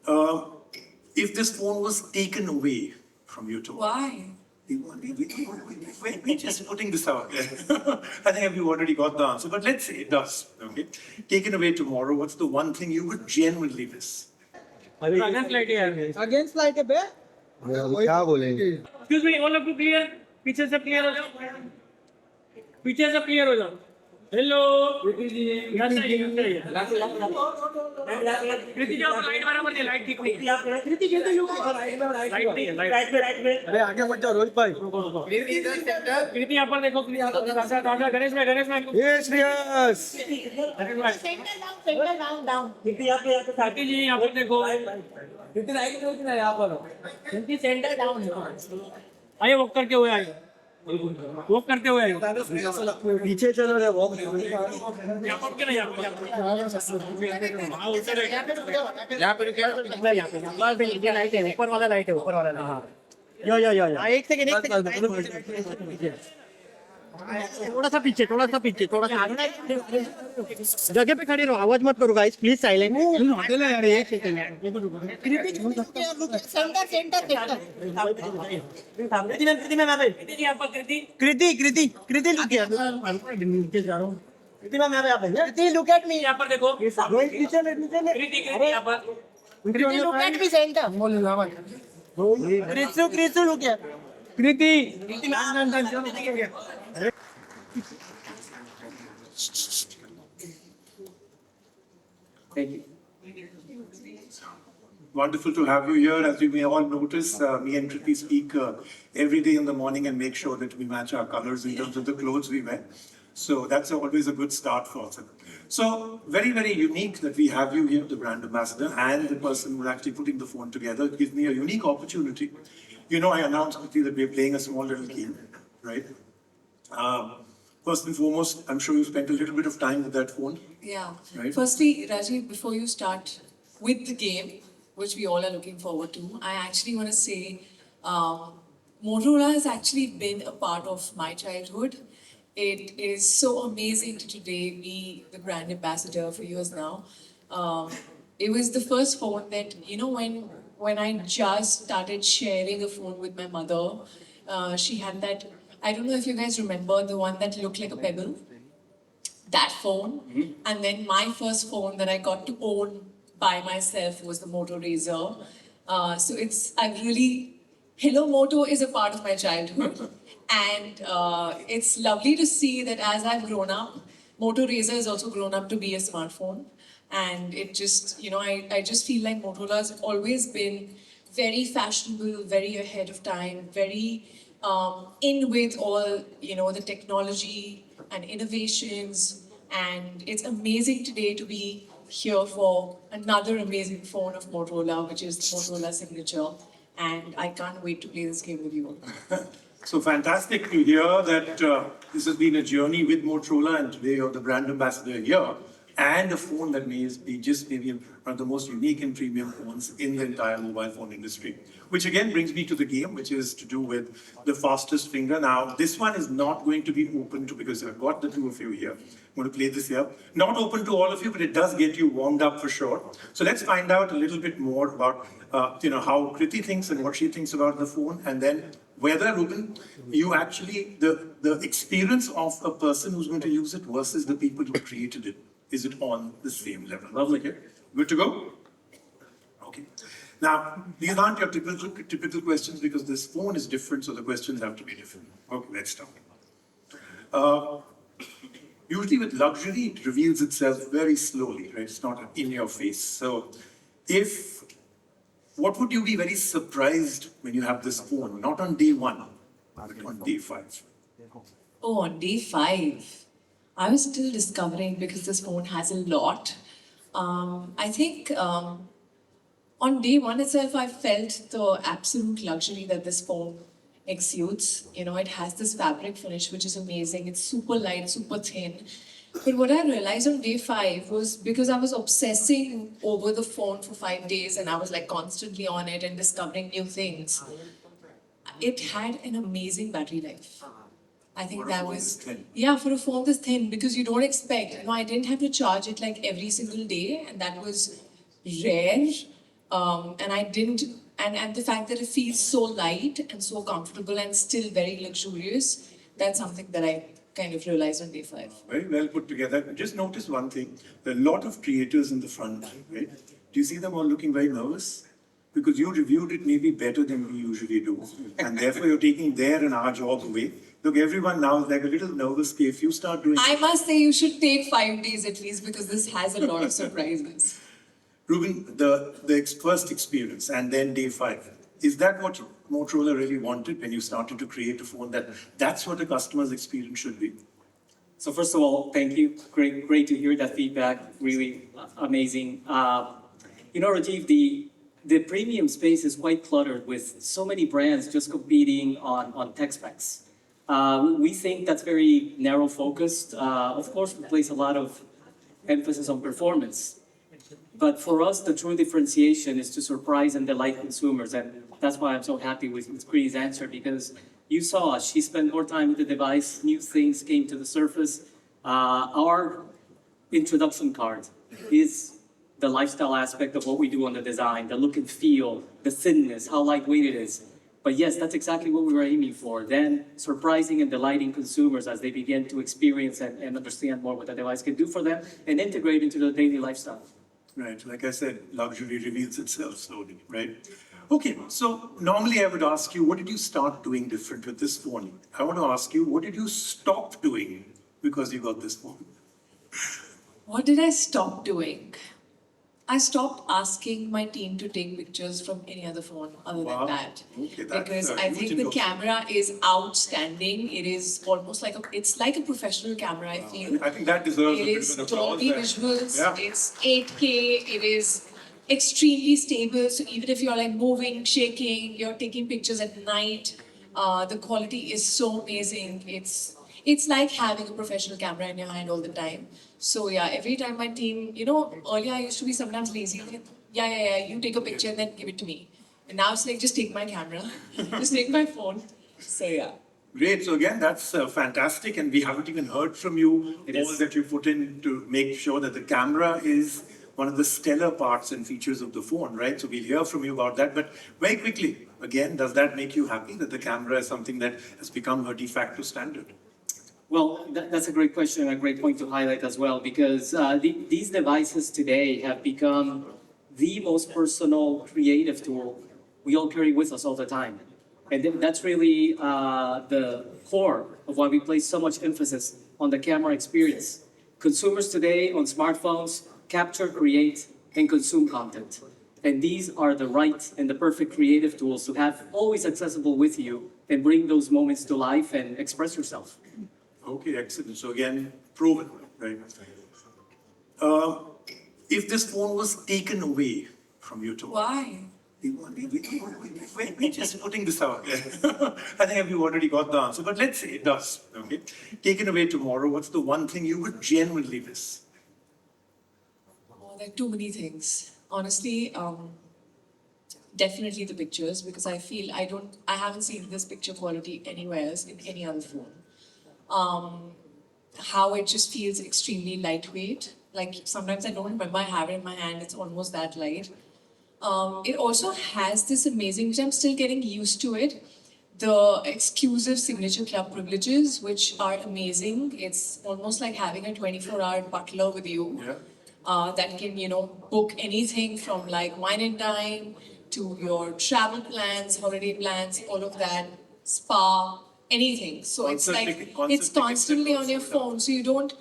Uh, if this phone was taken away from you tomorrow, Why? we're just putting this out there. I think we've already got the answer, but let's say it does. Okay, taken away tomorrow, what's the one thing you would genuinely miss? Against light है against light है बे क्या बोलेंगे? Excuse me all of you clear पीछे से clear हो जाओ पीछे से क्लियर हो जाओ हेलो कृति जी यहाँ से कृति जी आप लाइट बराबर नहीं लाइट ठीक नहीं है कृति जी तो लाइट नहीं है लाइट में अरे आगे मत जाओ रोहित भाई. कृति यहाँ पर देखो दादा गणेश में ये श्रेयस. कृति जी यहाँ पर देखो आइए वॉक करके हुए आइए वॉक करते हुए आइए पीछे चलो रे वॉक. यहाँ पर क्या नहीं यहाँ पे लाइट है ऊपर वाला हाँ यो एक सेकंड थोड़ा सा पीछे जगह पे खड़े रहो आवाज मत करो गाइस प्लीज साइलेंट यार एक second. Kriti look at me यहाँ पर देखो look at me centre Kriti look at Kriti Wonderful to have you here. As you may all notice, me and Kriti speak every day in the morning and make sure that we match our colors in terms of the clothes we wear. So that's always a good start for us. So very, very unique that we have you here, the brand ambassador, and the person who's actually putting the phone together. It gives me a unique opportunity. You know, I announced quickly that we're playing a small little game, right? First and foremost, I'm sure you spent a little bit of time with that phone. Yeah. Right. Firstly, Rajiv, before you start with the game, which we all are looking forward to, I actually want to say Motorola has actually been a part of my childhood. It is so amazing to today be the brand ambassador for years now. It was the first phone that, you know, when I just started sharing a phone with my mother, she had that, I don't know if you guys remember, the one that looked like a pebble. That phone. Mm-hmm. And then my first phone that I got to own by myself was the Moto Razr. So Hello Moto is a part of my childhood. And it's lovely to see that as I've grown up, Moto Razr has also grown up to be a smartphone. And it just, you know, I just feel like Motorola has always been very fashionable, very ahead of time, very in with all, you know, the technology and innovations. And it's amazing today to be here for another amazing phone of Motorola, which is the Motorola Signature. And I can't wait to play this game with you. So fantastic to hear that this has been a journey with Motorola, and today you're the brand ambassador here, and a phone that may be just maybe one of the most unique and premium phones in the entire mobile phone industry. Which again brings me to the game, which is to do with the fastest finger. Now, this one is not going to be open to, because I've got the two of you here. I'm going to play this here. Not open to all of you, but it does get you warmed up for sure. So let's find out a little bit more about how Kriti thinks and what she thinks about the phone, and then whether, Ruben, you actually, the experience of a person who's going to use it versus the people who created it, is it on the same level? Lovely. Okay. Good to go? Okay. Now, these aren't your typical questions because this phone is different, so the questions have to be different. Okay, let's start. Usually with luxury, it reveals itself very slowly, right? It's not in your face. So what would you be very surprised when you have this phone? Not on day one, but on day 5. Oh, on day 5. I was still discovering because this phone has a lot. I think on day 1 itself, I felt the absolute luxury that this phone exudes. You know, it has this fabric finish, which is amazing. It's super light, super thin. But what I realized on day 5 was because I was obsessing over the phone for 5 days and I was like constantly on it and discovering new things. It had an amazing battery life. I think that was, yeah, for a phone this thin, because you don't expect, I didn't have to charge it like every single day, and that was rare. And I didn't, and the fact that it feels so light and so comfortable and still very luxurious, that's something that I kind of realized on day 5. Very well put together. Just notice one thing. There are a lot of creators in the front, right? Do you see them all looking very nervous? Because you reviewed it maybe better than we usually do. And therefore you're taking their and our job away. Look, everyone now is like a little nervous. If you start doing... I must say you should take 5 days at least because this has a lot of surprises. Ruben, the first experience and then day 5, is that what Motorola really wanted when you started to create a phone, that's what a customer's experience should be? So first of all, thank you. Great to hear that feedback. Really amazing. Rajiv, the premium space is quite cluttered with so many brands just competing on tech specs. We think that's very narrow focused. Of course, we place a lot of emphasis on performance. But for us, the true differentiation is to surprise and delight consumers. And that's why I'm so happy with Kriti's answer, because you saw she spent more time with the device, new things came to the surface. Our introduction card is the lifestyle aspect of what we do on the design, the look and feel, the thinness, how lightweight it is. But yes, that's exactly what we were aiming for. Then surprising and delighting consumers as they begin to experience and understand more what the device can do for them and integrate into their daily lifestyle. Right, like I said, luxury reveals itself slowly, right? Okay, so normally I would ask you, what did you start doing different with this phone? I want to ask you, what did you stop doing because you got this phone? What did I stop doing? I stopped asking my team to take pictures from any other phone other Wow. than that. Okay, that's Because a I huge think the endorsement. camera is outstanding. It is almost like it's like a professional camera, I feel. I think that deserves It a bit is of an applause. Dolby there. visuals, Yeah. it's 8K, it is extremely stable. So even if you're like moving, shaking, you're taking pictures at night, the quality is so amazing. It's like having a professional camera in your hand all the time. So yeah, every time my team, earlier I used to be sometimes lazy. Yeah, you take a picture and then give it to me. And now it's like, just take my camera, just take my phone. So yeah. Great. So again, that's fantastic. And we haven't even heard from you all that you put in to make sure that the camera is one of the stellar parts and features of the phone, right? So we'll hear from you about that. But very quickly, again, does that make you happy that the camera is something that has become a de facto standard? Well, that's a great question and a great point to highlight as well, because these devices today have become the most personal creative tool we all carry with us all the time. And that's really the core of why we place so much emphasis on the camera experience. Consumers today on smartphones capture, create, and consume content. And these are the right and the perfect creative tools to have always accessible with you and bring those moments to life and express yourself. Okay, excellent. So again, proven, right? If this phone was taken away from you tomorrow, Why? we're just putting this out there. I think we've already got the answer, but let's say it does, okay? Taken away tomorrow, what's the one thing you would genuinely miss? Oh, there are too many things. Honestly, definitely the pictures, because I feel I haven't seen this picture quality anywhere else in any other phone. How it just feels extremely lightweight. Like sometimes I don't remember I have it in my hand, it's almost that light. It also has this amazing, which I'm still getting used to it, the exclusive signature club privileges, which are amazing. It's almost like having a 24-hour butler with you. Yeah. That can, book anything from like wine and dine to your travel plans, holiday plans, all of that, spa, anything. So it's Concert like, ticket- concert it's tickets constantly and on your concert, yeah. phone. So you don't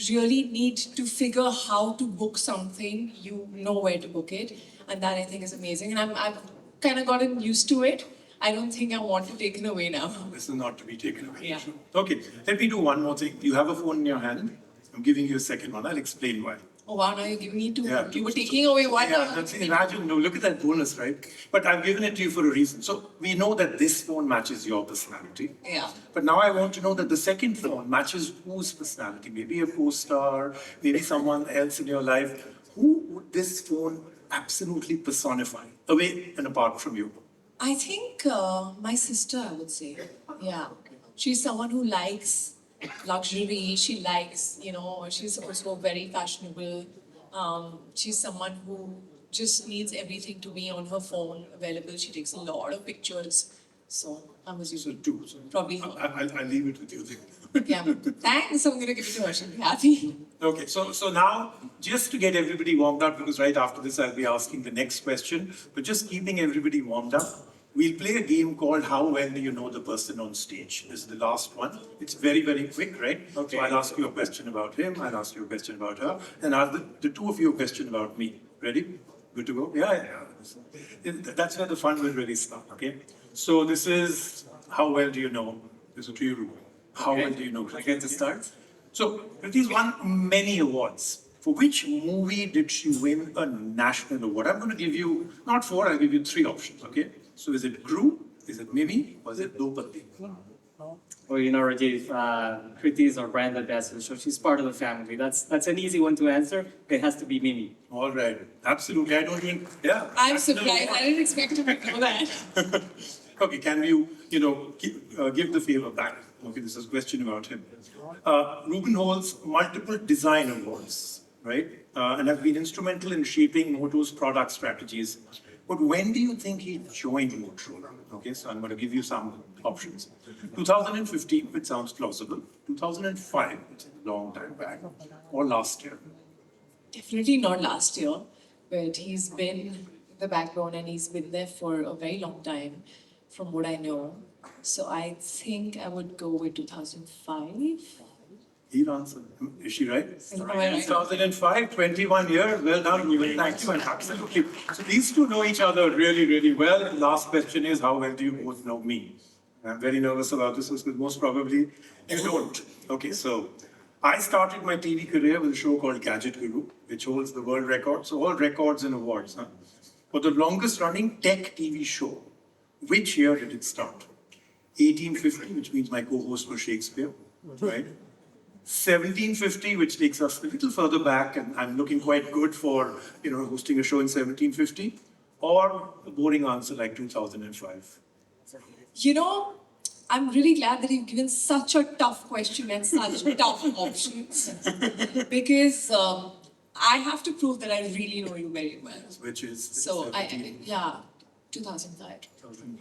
really need to figure how to book something. You know where to book it. And that I think is amazing. And I've kind of gotten used to it. I don't think I want to take it away now. This is not to be taken away. Yeah. Okay, let me do one more thing. You have a phone in your hand. I'm giving you a second one. I'll explain why. Oh wow, now you're giving me two. Yeah. You were taking away one. Yeah, that's, imagine, no, look at that bonus, right? But I've given it to you for a reason. So we know that this phone matches your personality. Yeah. But now I want to know that the second phone matches whose personality? Maybe a co-star, maybe someone else in your life. Who would this phone absolutely personify, away and apart from you? I think my sister, I would say. Yeah. She's someone who likes luxury. She likes, she's also very fashionable. She's someone who just needs everything to be on her phone available. She takes a lot of pictures. So I'm So assuming two. So probably her. I'll leave it with you then. Yeah. Thanks. I'm gonna give it to her. She'll be happy. Okay, so now, just to get everybody warmed up, because right after this I'll be asking the next question, but just keeping everybody warmed up, we'll play a game called How Well Do You Know the Person on Stage? This is the last one. It's very, very quick, right? Okay. So I'll ask you a question about him, I'll ask you a question about her, and ask the two of you a question about me. Ready? Good to go? Yeah. That's where the fun will really start, okay? So this is How Well Do You Know? This is to you, Ruben. How well do you know? I get to start? So, Kriti's won many awards. For which movie did she win a national award? I'm going to give you, not four, I'll give you three options, okay? So is it Gru, is it Mimi, or is it Dopati? Well, you know, Rajiv, Kriti is our brand ambassador, so she's part of the family. That's an easy one to answer. It has to be Mimi. All right, absolutely. I don't even, yeah. I'm that's the surprised. one. I didn't expect to know that. Okay, can you give the favor back? Okay, this is a question about him. Ruben holds multiple design awards, right? And has been instrumental in shaping Moto's product strategies. But when do you think he joined Motorola? Okay, so I'm going to give you some options. 2015, which sounds plausible. 2005, which is a long time back. Or last year. Definitely not last year, but he's been the backbone and he's been there for a very long time, from what I know. So I think I would go with 2005. He'll answer. Is she right? Am I right? 2005, 21 years. Well done, Ruben. Thank you. And absolutely. So these two know each other really, really well. And last question is, how well do you both know me? I'm very nervous about this because most probably you don't. Okay, so I started my TV career with a show called Gadget Guru, which holds the world record. So all records and awards. For the longest running tech TV show, which year did it start? 1850, which means my co-host was Shakespeare, right? 1750, which takes us a little further back, and I'm looking quite good for, hosting a show in 1750, or a boring answer like 2005. You know, I'm really glad that you've given such a tough question and such tough options because I have to prove that I really know you very well. Which is So, 17. yeah, 2005.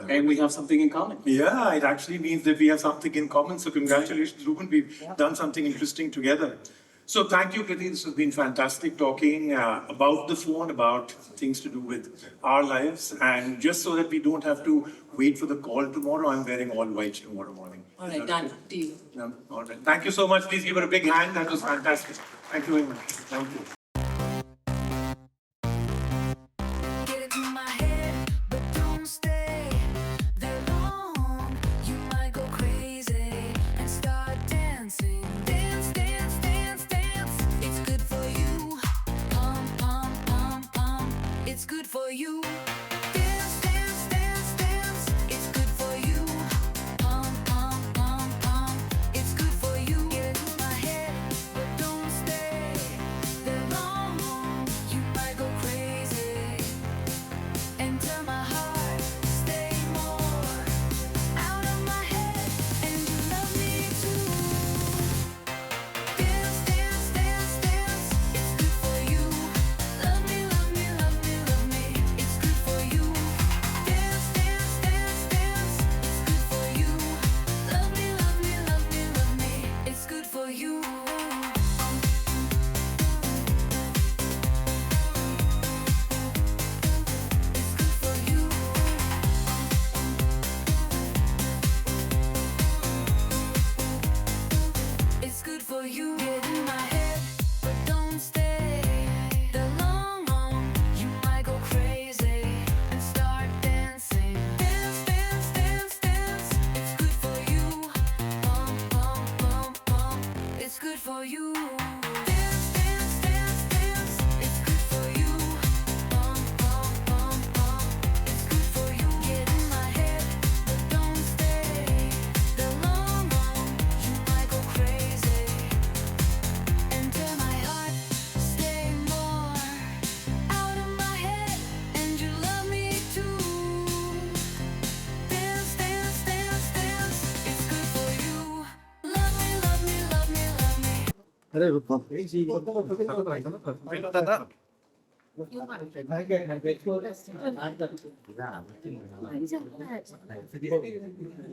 And we have something in common. Yeah, it actually means that we have something in common. So congratulations, Ruben. We've done something interesting together. So thank you, Kriti. This has been fantastic talking about the phone, about things to do with our lives. And just so that we don't have to wait for the call tomorrow, I'm wearing all white tomorrow morning. All right, done. Deal. All right. Thank you so much. Please give her a big hand. That was fantastic. Thank you very much. Thank you. Get into my head, but don't stay there long. You might go crazy and start dancing. Dance, dance, dance, dance. It's good for you. Pump, pump, pump, pump. It's good for you. Dance, dance, dance, dance. It's good for you. Pump, pump, pump, pump. It's good for you. Get into my head, but don't stay there long. You might go crazy. Enter my heart, stay more out of my head, and you love me too. Dance, dance, dance, dance. It's good for you. Love me, love me, love me, love me. It's good for you. Dance, dance, dance, dance. It's good for you. Love me, love me, love me, love me. It's good for you. It's good for you. Get in my head, but don't stay there long. You might go crazy and start dancing. Dance, dance, dance, dance. It's good for you. Pump, pump, pump, pump. It's good for you. Dance, dance, dance, dance. It's good for you. Pump, pump, pump, pump. It's good for you. Get in my head, but don't stay there long. You might go crazy. Enter my heart, stay more out of my head, and you love me too. Dance, dance, dance, dance. It's good for you. Love me, love me, love me, love me. अरे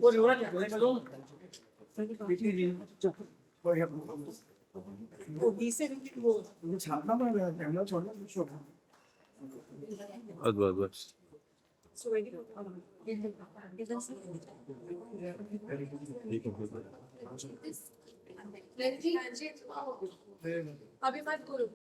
वो लोड़ा क्या है चलो छापना पड़ेगा camera छोड़ना कुछ होगा बस बस अभी मत करो